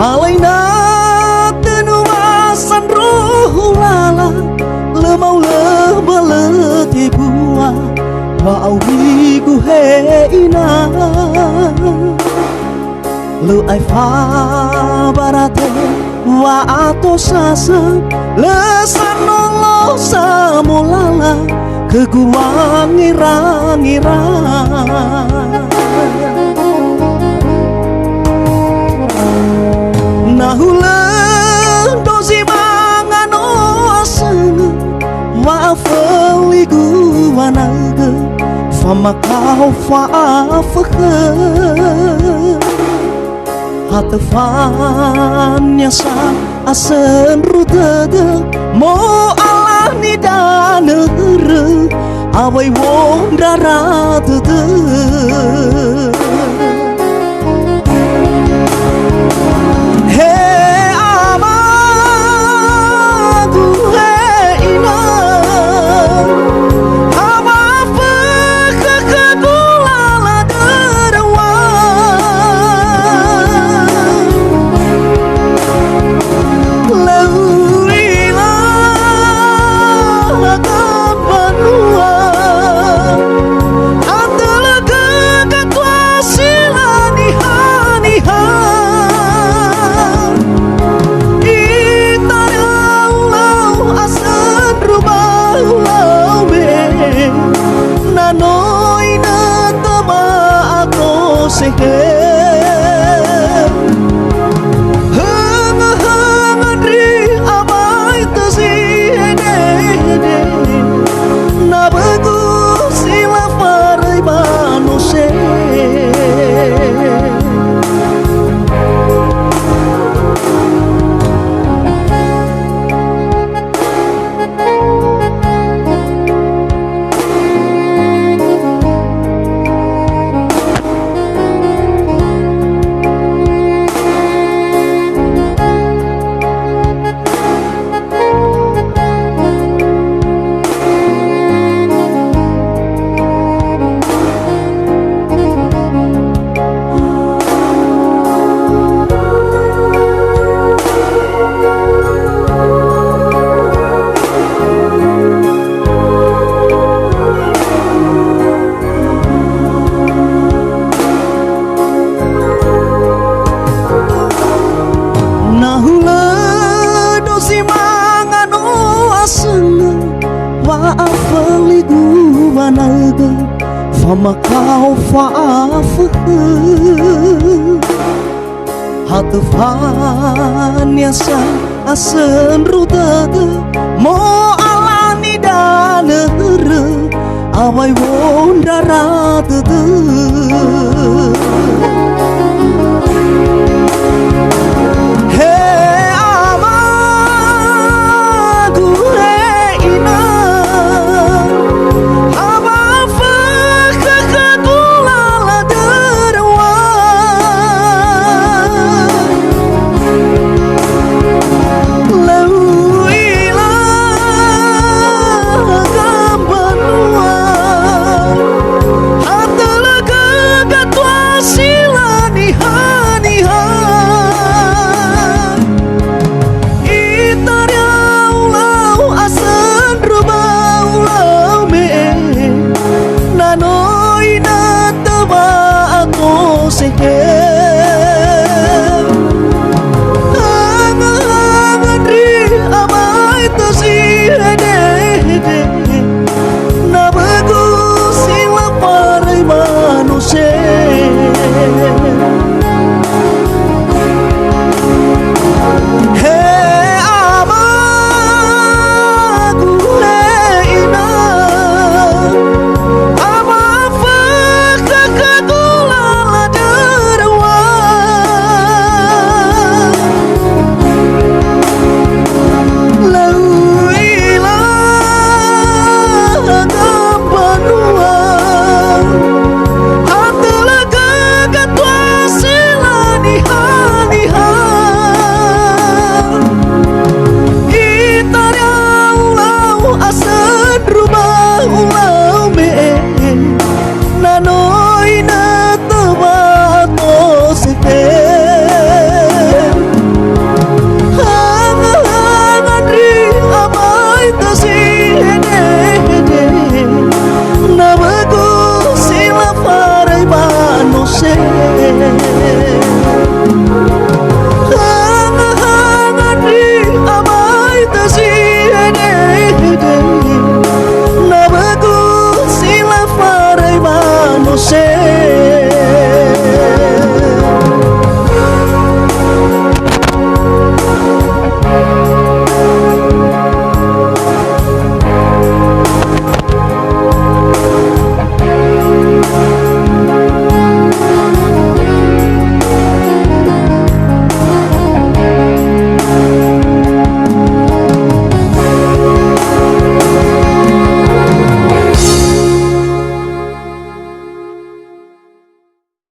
alaina tenuasan ruh lala lemau lebeleti buah bau bigu heina lu ai fa barate wa ato sasa lesano lo samulala ke gua ngira-ngira nahula dosi mangano asana maafali gua naga fama kau faafaka hatafanya sa asen rudada mo Allah ni danere awai wondara tete he amadu he ina ama fakaka gulala derwa leuila kapanua adalah kekatuasilan niha itaraulau asan rubaulau be nanoi natama ako sehe fama kau faafaka hatafanya sa asen rudada mo alani danere awai wondara tete